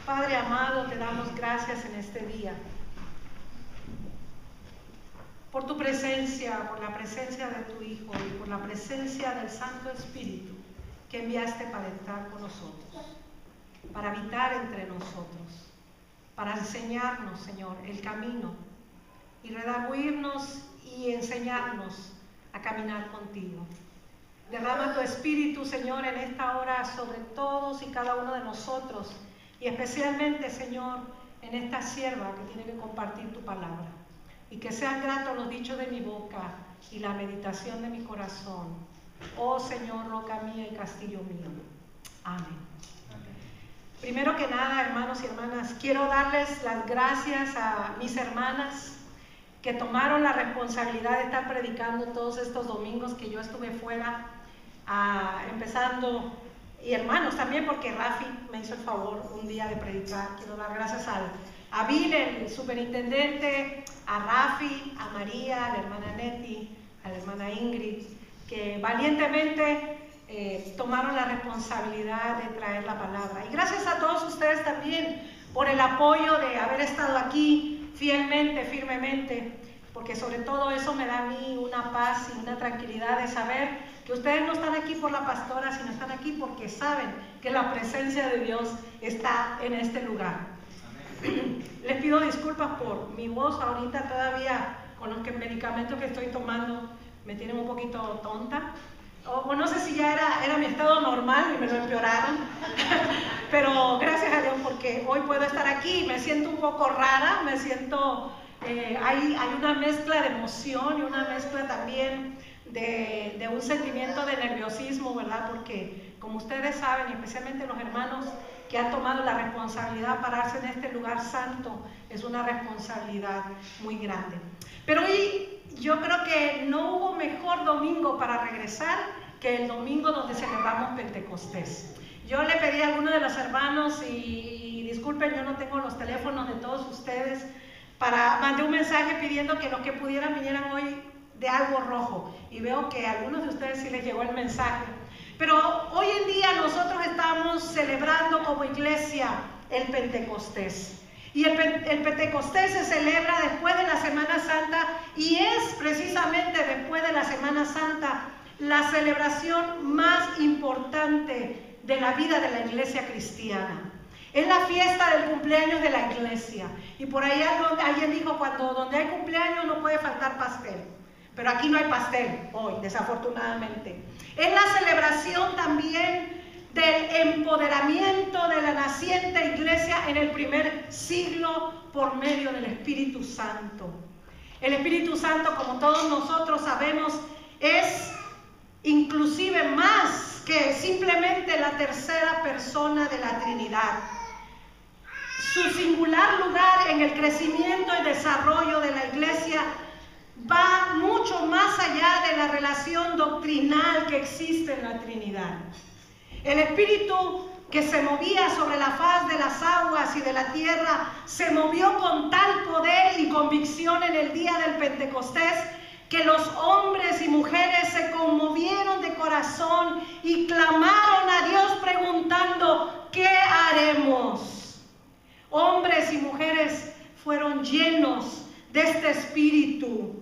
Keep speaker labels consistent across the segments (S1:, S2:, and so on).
S1: Padre amado, te damos gracias en este día por tu presencia, por la presencia de tu Hijo y por la presencia del Santo Espíritu que enviaste para estar con nosotros, para habitar entre nosotros, para enseñarnos, Señor, el camino y redarguirnos y enseñarnos a caminar contigo. Derrama tu Espíritu, Señor, en esta hora sobre todos y cada uno de nosotros y especialmente, Señor, en esta sierva que tiene que compartir tu palabra. Y que sean gratos los dichos de mi boca y la meditación de mi corazón. Oh Señor, roca mía y castillo mío. Amén. Primero que nada, hermanos y hermanas, quiero darles las gracias a mis hermanas que tomaron la responsabilidad de estar predicando todos estos domingos que yo estuve fuera, empezando, y hermanos también, porque Rafi me hizo el favor un día de predicar. Quiero dar gracias a Bill, el superintendente, a Rafi, a María, a la hermana Neti, a la hermana Ingrid, que valientemente tomaron la responsabilidad de traer la palabra. Y gracias a todos ustedes también por el apoyo de haber estado aquí fielmente, firmemente, porque sobre todo eso me da a mí una paz y una tranquilidad de saber que ustedes no están aquí por la pastora, sino están aquí porque saben que la presencia de Dios está en este lugar. Amén. Les pido disculpas por mi voz ahorita, todavía con los medicamentos que estoy tomando me tienen un poquito tonta, o no sé si ya era mi estado normal y me lo empeoraron, pero gracias a Dios porque hoy puedo estar aquí. Me siento un poco rara, me siento, hay una mezcla de emoción y una mezcla también de un sentimiento de nerviosismo, ¿verdad? Porque como ustedes saben, y especialmente los hermanos que han tomado la responsabilidad de pararse en este lugar santo, es una responsabilidad muy grande. Pero hoy yo creo que no hubo mejor domingo para regresar que el domingo donde celebramos Pentecostés. Yo le pedí a algunos de los hermanos, y disculpen, yo no tengo los teléfonos de todos ustedes, mandé un mensaje pidiendo que los que pudieran vinieran hoy de algo rojo, y veo que a algunos de ustedes sí les llegó el mensaje. Pero hoy en día nosotros estamos celebrando como iglesia el Pentecostés. Y el Pentecostés se celebra después de la Semana Santa, y es precisamente después de la Semana Santa la celebración más importante de la vida de la iglesia cristiana. Es la fiesta del cumpleaños de la iglesia. Y por ahí alguien dijo, donde hay cumpleaños no puede faltar pastel. Pero aquí no hay pastel hoy, desafortunadamente. Es la celebración también del empoderamiento de la naciente iglesia en el primer siglo por medio del Espíritu Santo. El Espíritu Santo, como todos nosotros sabemos, es inclusive más que simplemente la tercera persona de la Trinidad. Su singular lugar en el crecimiento y desarrollo de la iglesia va mucho más allá de la relación doctrinal que existe en la Trinidad. El Espíritu que se movía sobre la faz de las aguas y de la tierra se movió con tal poder y convicción en el día del Pentecostés que los hombres y mujeres se conmovieron de corazón y clamaron a Dios preguntando: ¿qué haremos? Hombres y mujeres fueron llenos de este Espíritu,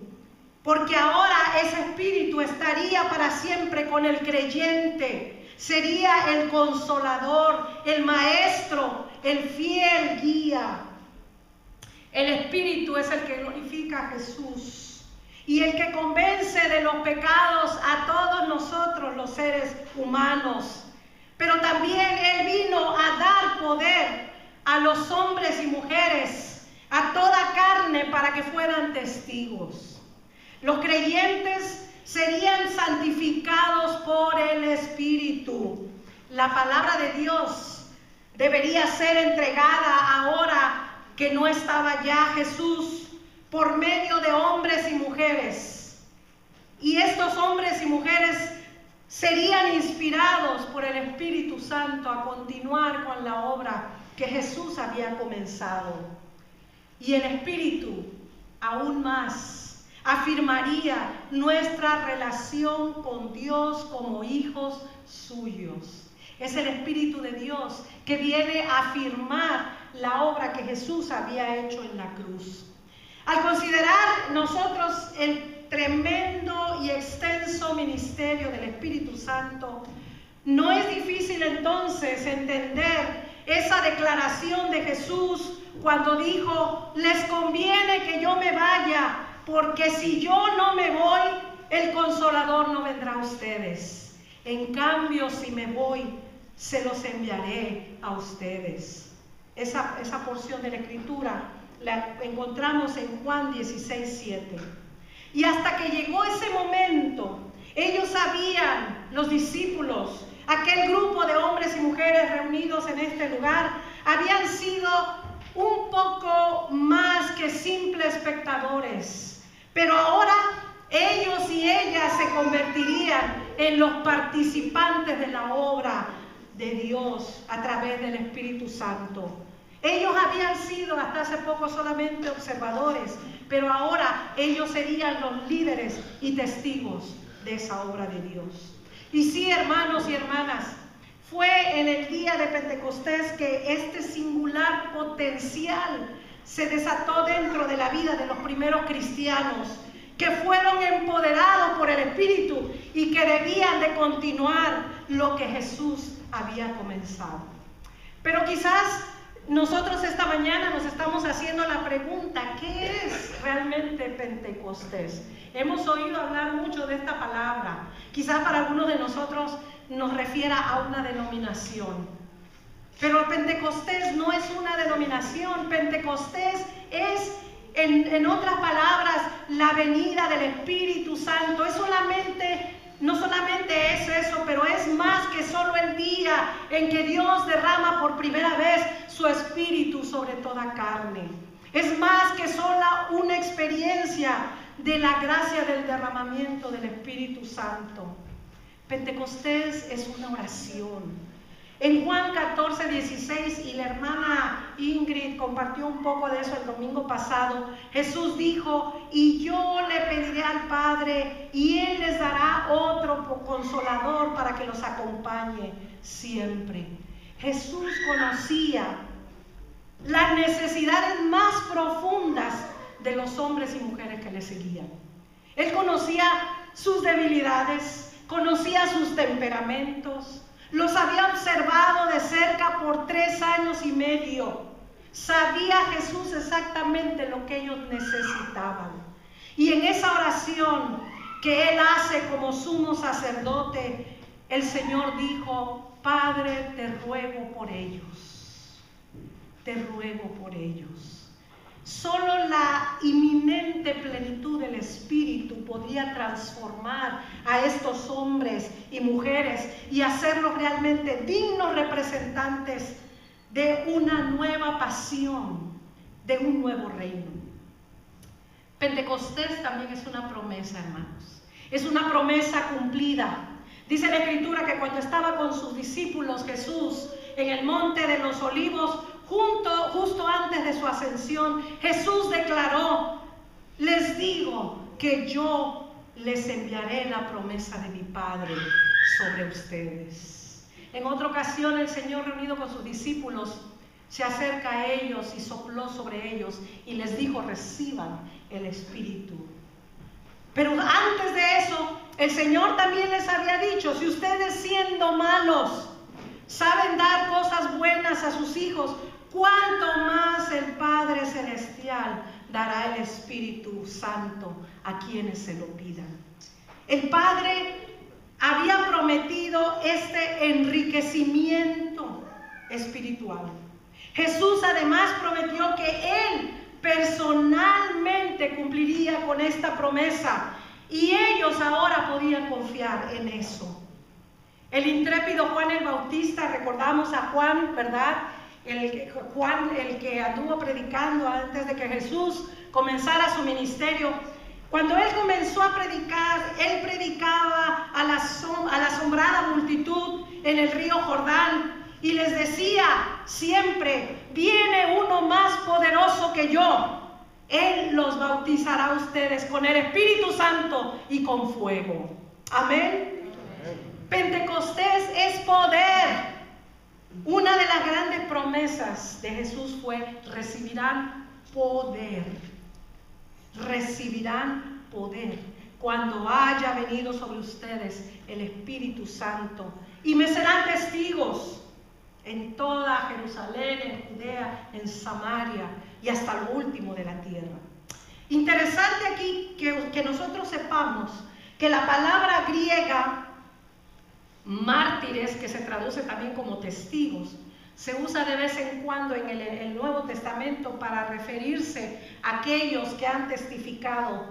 S1: porque ahora ese Espíritu estaría para siempre con el creyente. Sería el consolador, el maestro, el fiel guía. El Espíritu es el que glorifica a Jesús y el que convence de los pecados a todos nosotros los seres humanos. Pero también Él vino a dar poder a los hombres y mujeres, a toda carne, para que fueran testigos. Los creyentes serían santificados por el Espíritu. La palabra de Dios debería ser entregada ahora que no estaba ya Jesús, por medio de hombres y mujeres. Y estos hombres y mujeres serían inspirados por el Espíritu Santo a continuar con la obra que Jesús había comenzado. Y el Espíritu aún más afirmaría nuestra relación con Dios como hijos suyos. Es el Espíritu de Dios que viene a afirmar la obra que Jesús había hecho en la cruz. Al considerar nosotros el tremendo y extenso ministerio del Espíritu Santo, no es difícil entonces entender esa declaración de Jesús cuando dijo: les conviene que yo me vaya, porque si yo no me voy, el Consolador no vendrá a ustedes. En cambio, si me voy, se los enviaré a ustedes. Esa porción de la Escritura la encontramos en Juan 16:7. Y hasta que llegó ese momento, ellos sabían, los discípulos, aquel grupo de hombres y mujeres reunidos en este lugar, habían sido un poco más que simples espectadores, pero ahora ellos y ellas se convertirían en los participantes de la obra de Dios a través del Espíritu Santo. Ellos habían sido hasta hace poco solamente observadores, pero ahora ellos serían los líderes y testigos de esa obra de Dios. Y sí, hermanos y hermanas, fue en el día de Pentecostés que este singular potencial se desató dentro de la vida de los primeros cristianos, que fueron empoderados por el Espíritu y que debían de continuar lo que Jesús había comenzado. Pero quizás nosotros esta mañana nos estamos haciendo la pregunta: ¿qué es realmente Pentecostés? Hemos oído hablar mucho de esta palabra. Quizás para algunos de nosotros nos refiera a una denominación. Pero Pentecostés no es una denominación. Pentecostés es, en otras palabras, la venida del Espíritu Santo. No solamente es eso, pero es más que solo el día en que Dios derrama por primera vez su Espíritu sobre toda carne. Es más que solo una experiencia de la gracia del derramamiento del Espíritu Santo. Pentecostés es una oración. En Juan 14:16, y la hermana Ingrid compartió un poco de eso el domingo pasado, Jesús dijo: y yo le pediré al Padre, y Él les dará otro consolador para que los acompañe siempre. Jesús conocía las necesidades más profundas de los hombres y mujeres que le seguían. Él conocía sus debilidades, conocía sus temperamentos. Los había observado de cerca por 3 años y medio. Sabía Jesús exactamente lo que ellos necesitaban. Y en esa oración que Él hace como sumo sacerdote, el Señor dijo: Padre, te ruego por ellos. Te ruego por ellos. Solo la inminente plenitud del Espíritu podía transformar a estos hombres y mujeres y hacerlos realmente dignos representantes de una nueva pasión, de un nuevo reino. Pentecostés también es una promesa, hermanos. Es una promesa cumplida. Dice la Escritura que cuando estaba con sus discípulos Jesús en el monte de los Olivos, justo antes de su ascensión, Jesús declaró: les digo que yo les enviaré la promesa de mi Padre sobre ustedes. En otra ocasión, el Señor, reunido con sus discípulos, se acerca a ellos y sopló sobre ellos y les dijo: reciban el Espíritu. Pero antes de eso, el Señor también les había dicho: si ustedes, siendo malos, saben dar cosas buenas a sus hijos, ¿cuánto más el Padre Celestial dará el Espíritu Santo a quienes se lo pidan? El Padre había prometido este enriquecimiento espiritual. Jesús además prometió que Él personalmente cumpliría con esta promesa, y ellos ahora podían confiar en eso. El intrépido Juan el Bautista, recordamos a Juan, ¿verdad? Juan, el que anduvo predicando antes de que Jesús comenzara su ministerio. Cuando él comenzó a predicar, él predicaba a la asombrada multitud en el río Jordán y les decía siempre: viene uno más poderoso que yo. Él los bautizará a ustedes con el Espíritu Santo y con fuego. Amén. Pentecostés es poder. Una de las grandes promesas de Jesús fue: recibirán poder. Recibirán poder cuando haya venido sobre ustedes el Espíritu Santo, y me serán testigos en toda Jerusalén, en Judea, en Samaria y hasta lo último de la tierra. Interesante aquí que nosotros sepamos que la palabra griega mártires, que se traduce también como testigos, se usa de vez en cuando en el Nuevo Testamento para referirse a aquellos que han testificado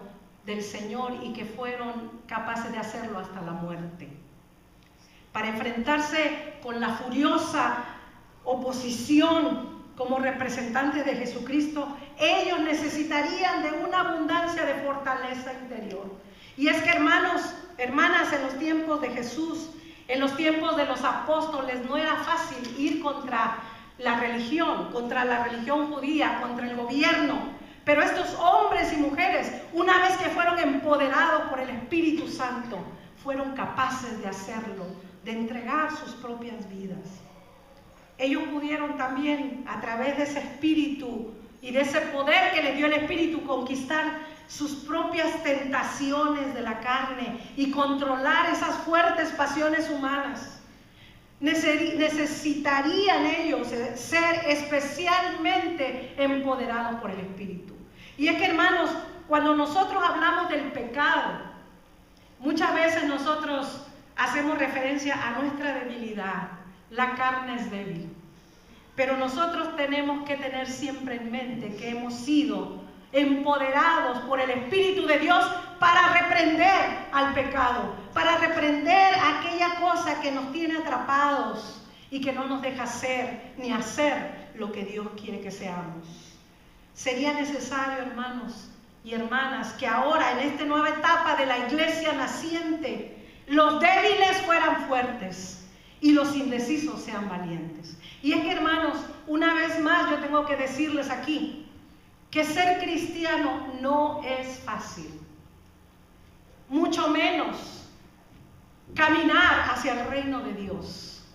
S1: del Señor y que fueron capaces de hacerlo hasta la muerte. Para enfrentarse con la furiosa oposición como representantes de Jesucristo, ellos necesitarían de una abundancia de fortaleza interior. Y es que, hermanos, hermanas, en los tiempos de Jesús, en los tiempos de los apóstoles, no era fácil ir contra la religión judía, contra el gobierno. Pero estos hombres y mujeres, una vez que fueron empoderados por el Espíritu Santo, fueron capaces de hacerlo, de entregar sus propias vidas. Ellos pudieron también, a través de ese espíritu y de ese poder que les dio el Espíritu, conquistar sus propias tentaciones de la carne y controlar esas fuertes pasiones humanas. Necesitarían ellos ser especialmente empoderados por el Espíritu. Y es que, hermanos, cuando nosotros hablamos del pecado, muchas veces nosotros hacemos referencia a nuestra debilidad. La carne es débil. Pero nosotros tenemos que tener siempre en mente que hemos sido empoderados por el Espíritu de Dios para reprender al pecado, para reprender aquella cosa que nos tiene atrapados y que no nos deja ser ni hacer lo que Dios quiere que seamos. Sería necesario, hermanos y hermanas, que ahora, en esta nueva etapa de la iglesia naciente, los débiles fueran fuertes y los indecisos sean valientes. Y es que, hermanos, una vez más yo tengo que decirles aquí que ser cristiano no es fácil, mucho menos caminar hacia el reino de Dios.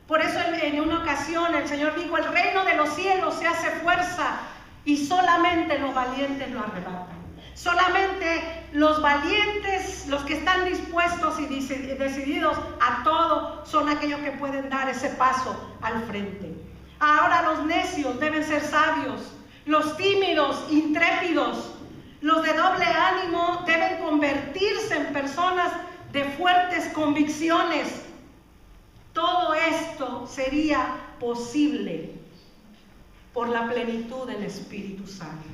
S1: Por eso en una ocasión el Señor dijo: el reino de los cielos se hace fuerza y solamente los valientes lo arrebatan. Solamente los valientes, los que están dispuestos y decididos a todo, son aquellos que pueden dar ese paso al frente. Ahora los necios deben ser sabios, los tímidos, intrépidos, los de doble ánimo deben convertirse en personas de fuertes convicciones. Todo esto sería posible por la plenitud del Espíritu Santo.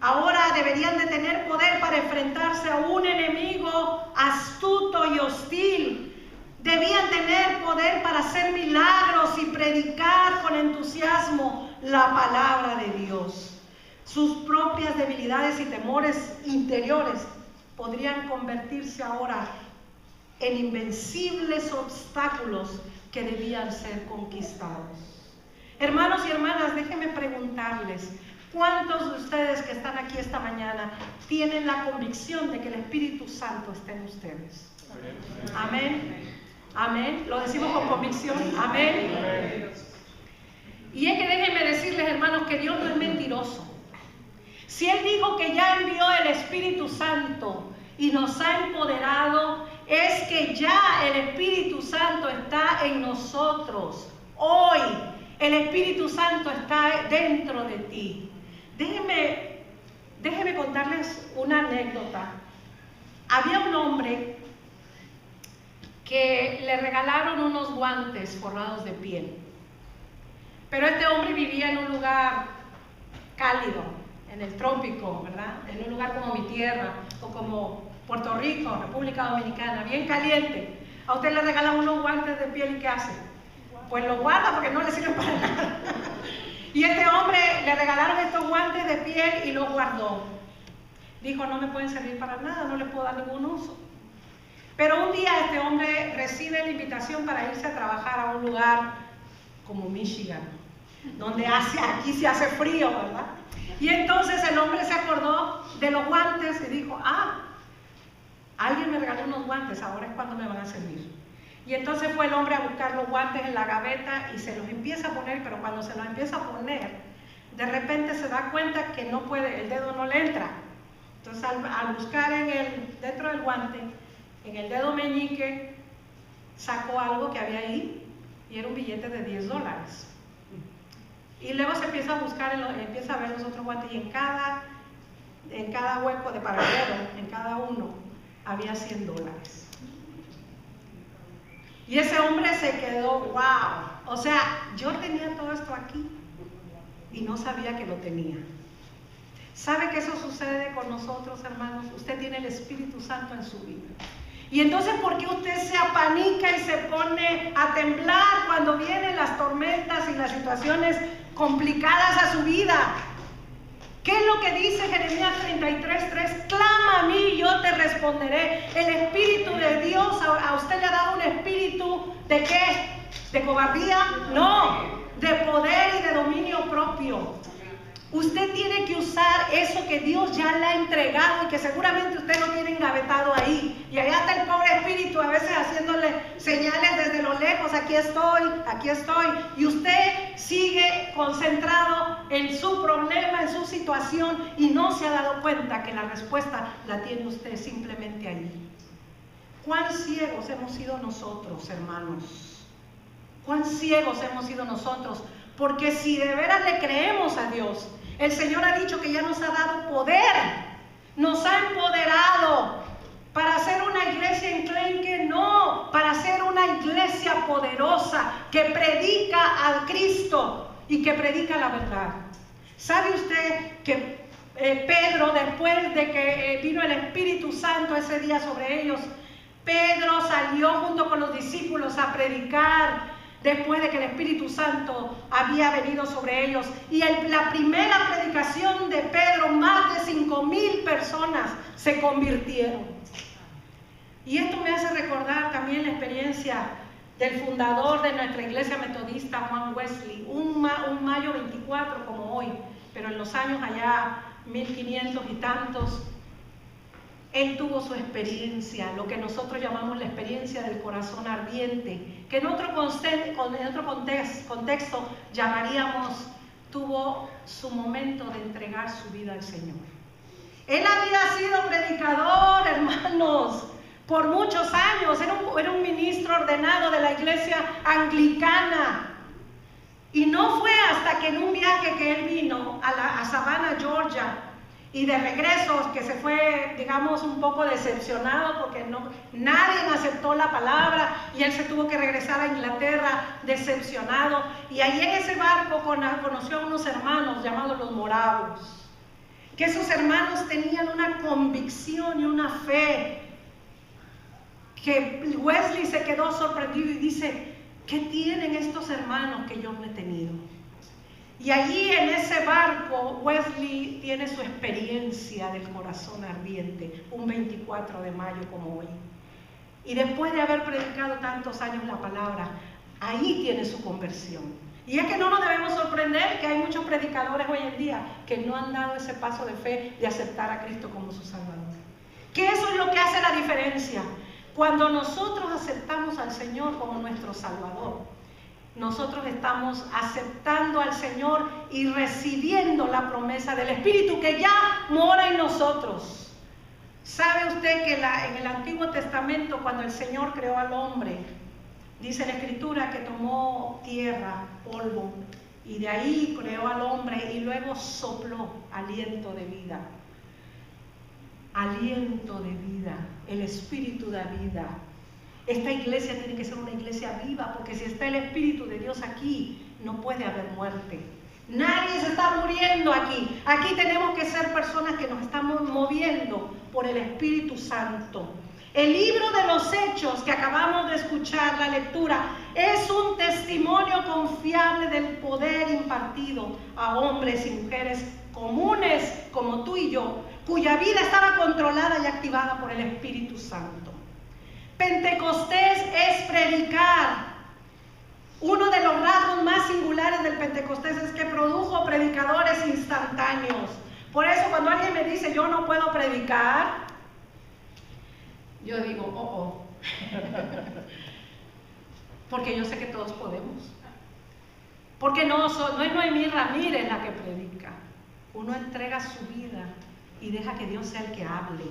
S1: Ahora deberían de tener poder para enfrentarse a un enemigo astuto y hostil. Debían tener poder para hacer milagros y predicar con entusiasmo la palabra de Dios. Sus propias debilidades y temores interiores podrían convertirse ahora en invencibles obstáculos que debían ser conquistados. Hermanos y hermanas, déjenme preguntarles: ¿cuántos de ustedes que están aquí esta mañana tienen la convicción de que el Espíritu Santo está en ustedes? Amén. Amén. Lo decimos con convicción. Amén. Y es que déjenme decirles, hermanos, que Dios no es mentiroso. Si Él dijo que ya envió el Espíritu Santo y nos ha empoderado, es que ya el Espíritu Santo está en nosotros. Hoy el Espíritu Santo está dentro de ti. Déjenme contarles una anécdota. Había un hombre que le regalaron unos guantes forrados de piel. Pero este hombre vivía en un lugar cálido, en el trópico, ¿verdad? En un lugar como mi tierra, o como Puerto Rico, República Dominicana, bien caliente. A usted le regalan unos guantes de piel, ¿y qué hace? Pues los guarda porque no le sirven para nada. Y este hombre le regalaron estos guantes de piel y los guardó. Dijo: no me pueden servir para nada, no les puedo dar ningún uso. Pero un día este hombre recibe la invitación para irse a trabajar a un lugar como Michigan, donde aquí se hace frío, ¿verdad? Y entonces el hombre se acordó de los guantes y dijo: alguien me regaló unos guantes, ahora es cuando me van a servir. Y entonces fue el hombre a buscar los guantes en la gaveta y se los empieza a poner, pero cuando se los empieza a poner, de repente se da cuenta que no puede, el dedo no le entra. Entonces al buscar dentro del guante, en el dedo meñique, sacó algo que había ahí y era un billete de $10. Y luego se empieza a buscar, empieza a ver los otros guantes y en cada hueco de para el dedo, en cada uno, había $100. Y ese hombre se quedó, wow, o sea, yo tenía todo esto aquí y no sabía que lo tenía. ¿Sabe que eso sucede con nosotros, hermanos? Usted tiene el Espíritu Santo en su vida. Y entonces, ¿por qué usted se apanica y se pone a temblar cuando vienen las tormentas y las situaciones complicadas a su vida? ¿Qué es lo que dice Jeremías 33:3? Clama a mí y yo te responderé. El Espíritu de Dios a usted le ha dado un espíritu ¿de qué? ¿De cobardía? No, de poder y de dominio propio. Usted tiene que usar eso que Dios ya le ha entregado y que seguramente usted no tiene engavetado ahí. Y allá está el pobre espíritu a veces haciéndole señales desde lo lejos, aquí estoy, aquí estoy. Y usted sigue concentrado en su problema, en su situación y no se ha dado cuenta que la respuesta la tiene usted simplemente allí. ¿Cuán ciegos hemos sido nosotros, hermanos? ¿Cuán ciegos hemos sido nosotros? Porque si de veras le creemos a Dios, el Señor ha dicho que ya nos ha dado poder, nos ha empoderado para hacer una iglesia enclenque, no, para hacer una iglesia poderosa que predica al Cristo y que predica la verdad. ¿Sabe usted que Pedro, después de que vino el Espíritu Santo ese día sobre ellos, Pedro salió junto con los discípulos a predicar después de que el Espíritu Santo había venido sobre ellos? Y la primera predicación de Pedro, más de 5,000 personas se convirtieron. Y esto me hace recordar también la experiencia del fundador de nuestra iglesia metodista, Juan Wesley, un mayo 24 como hoy, pero en los años allá 1500 y tantos. Él tuvo su experiencia, lo que nosotros llamamos la experiencia del corazón ardiente, que en otro contexto llamaríamos, tuvo su momento de entregar su vida al Señor. Él había sido predicador, hermanos, por muchos años, era un ministro ordenado de la iglesia anglicana. Y no fue hasta que en un viaje que él vino a Savannah, Georgia, y de regreso, que se fue, digamos, un poco decepcionado porque nadie aceptó la palabra y él se tuvo que regresar a Inglaterra decepcionado. Y ahí en ese barco conoció a unos hermanos llamados los moravos, que esos hermanos tenían una convicción y una fe que Wesley se quedó sorprendido y dice, ¿qué tienen estos hermanos que yo no he tenido? Y allí en ese barco Wesley tiene su experiencia del corazón ardiente, un 24 de mayo como hoy. Y después de haber predicado tantos años la palabra, ahí tiene su conversión. Y es que no nos debemos sorprender que hay muchos predicadores hoy en día que no han dado ese paso de fe de aceptar a Cristo como su Salvador. Que eso es lo que hace la diferencia. Cuando nosotros aceptamos al Señor como nuestro Salvador, nosotros estamos aceptando al Señor y recibiendo la promesa del Espíritu que ya mora en nosotros. ¿Sabe usted que en el Antiguo Testamento, cuando el Señor creó al hombre, dice la Escritura que tomó tierra, polvo, y de ahí creó al hombre y luego sopló aliento de vida? Aliento de vida, el Espíritu da vida. Esta iglesia tiene que ser una iglesia viva, porque si está el Espíritu de Dios aquí, no puede haber muerte. Nadie se está muriendo aquí. Aquí tenemos que ser personas que nos estamos moviendo por el Espíritu Santo. El libro de los Hechos que acabamos de escuchar, la lectura, es un testimonio confiable del poder impartido a hombres y mujeres comunes como tú y yo, cuya vida estaba controlada y activada por el Espíritu Santo. Pentecostés es predicar. Uno de los rasgos más singulares del Pentecostés es que produjo predicadores instantáneos. Por eso cuando alguien me dice yo no puedo predicar, yo digo, porque yo sé que todos podemos. Porque no es Noemí Ramírez la que predica. Uno entrega su vida y deja que Dios sea el que hable.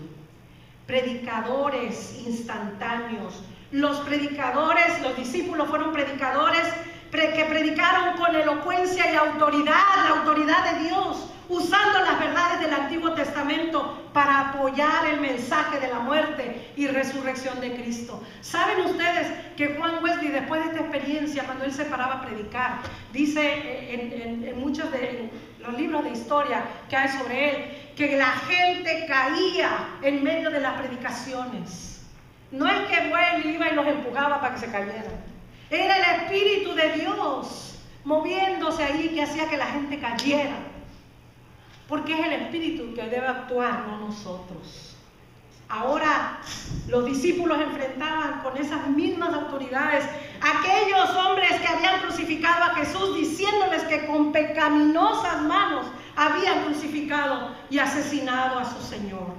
S1: Predicadores instantáneos. Los predicadores, los discípulos fueron predicadores que predicaron con elocuencia y autoridad, la autoridad de Dios, usando las verdades del Antiguo Testamento para apoyar el mensaje de la muerte y resurrección de Cristo. ¿Saben ustedes que Juan Wesley, después de esta experiencia, cuando él se paraba a predicar, dice en muchos de los libros de historia que hay sobre él, que la gente caía en medio de las predicaciones? No es que Wesley iba y los empujaba para que se cayeran. Era el Espíritu de Dios moviéndose ahí que hacía que la gente cayera. Porque es el Espíritu que debe actuar, no nosotros. Ahora los discípulos enfrentaban con esas mismas autoridades a aquellos hombres que habían crucificado a Jesús, diciéndoles que con pecaminosas manos habían crucificado y asesinado a su Señor.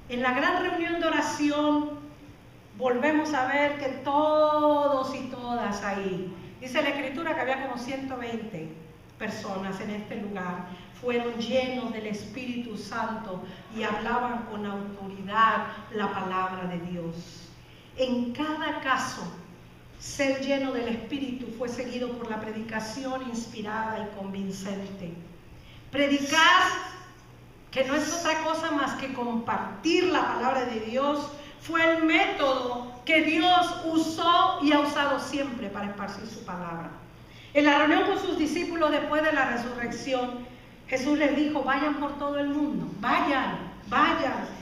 S1: En la gran reunión de oración volvemos a ver que todos y todas ahí, dice la Escritura que había como 120 personas en este lugar, fueron llenos del Espíritu Santo y hablaban con autoridad la palabra de Dios. En cada caso, ser lleno del Espíritu fue seguido por la predicación inspirada y convincente. Predicar, que no es otra cosa más que compartir la palabra de Dios, fue el método que Dios usó y ha usado siempre para esparcir su palabra. En la reunión con sus discípulos después de la resurrección, Jesús les dijo: vayan por todo el mundo, vayan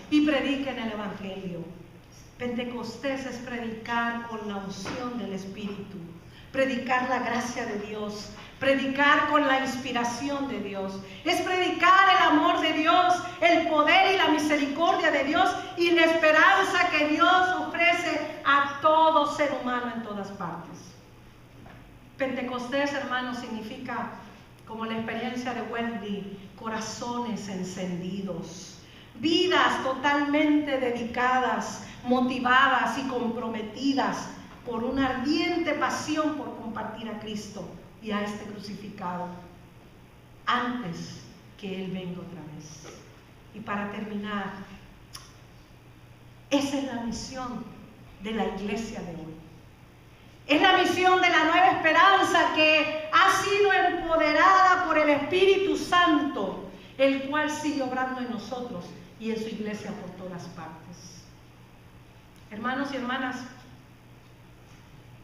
S1: y prediquen el Evangelio. Pentecostés es predicar con la unción del Espíritu, predicar la gracia de Dios, predicar con la inspiración de Dios. Es predicar el amor de Dios, el poder y la misericordia de Dios y la esperanza que Dios ofrece a todo ser humano en todas partes. Pentecostés, hermanos, significa, como la experiencia de Wesley, corazones encendidos, vidas totalmente dedicadas, motivadas y comprometidas por una ardiente pasión por compartir a Cristo y a este crucificado antes que Él venga otra vez. Y para terminar, esa es la misión de la iglesia de hoy. Es la misión de la nueva esperanza que ha sido empoderada por el Espíritu Santo, el cual sigue obrando en nosotros y en su iglesia por todas partes. Hermanos y hermanas,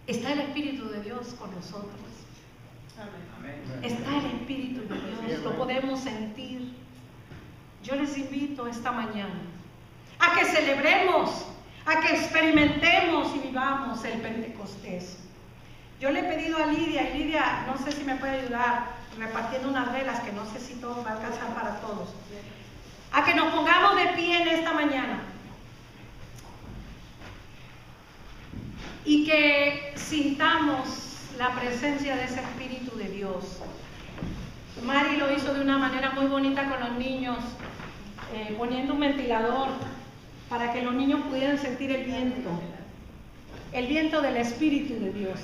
S1: está el Espíritu de Dios con nosotros. Está el Espíritu de Dios, lo podemos sentir. Yo les invito esta mañana a que celebremos, a que experimentemos y vivamos el Pentecostés. Yo le he pedido a Lidia, y Lidia no sé si me puede ayudar repartiendo unas velas, que no sé si todo va a alcanzar para todos, a que nos pongamos de pie en esta mañana y que sintamos la presencia de ese Espíritu de Dios. Mari lo hizo de una manera muy bonita con los niños, poniendo un ventilador para que los niños pudieran sentir el viento del Espíritu de Dios.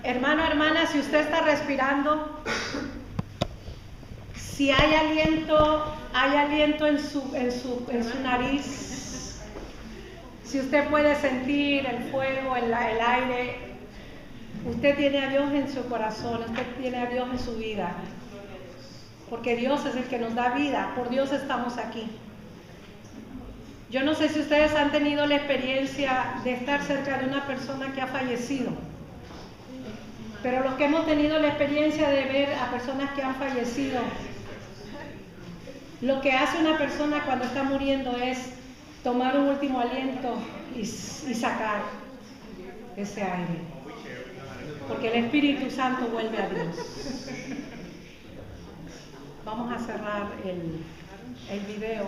S1: Hermano, hermana, si usted está respirando, si hay aliento en su nariz, si usted puede sentir el fuego, el aire, usted tiene a Dios en su corazón, usted tiene a Dios en su vida, porque Dios es el que nos da vida, por Dios estamos aquí. Yo no sé si ustedes han tenido la experiencia de estar cerca de una persona que ha fallecido, pero los que hemos tenido la experiencia de ver a personas que han fallecido, lo que hace una persona cuando está muriendo es tomar un último aliento y sacar ese aire, porque el Espíritu Santo vuelve a Dios. Vamos a cerrar el video.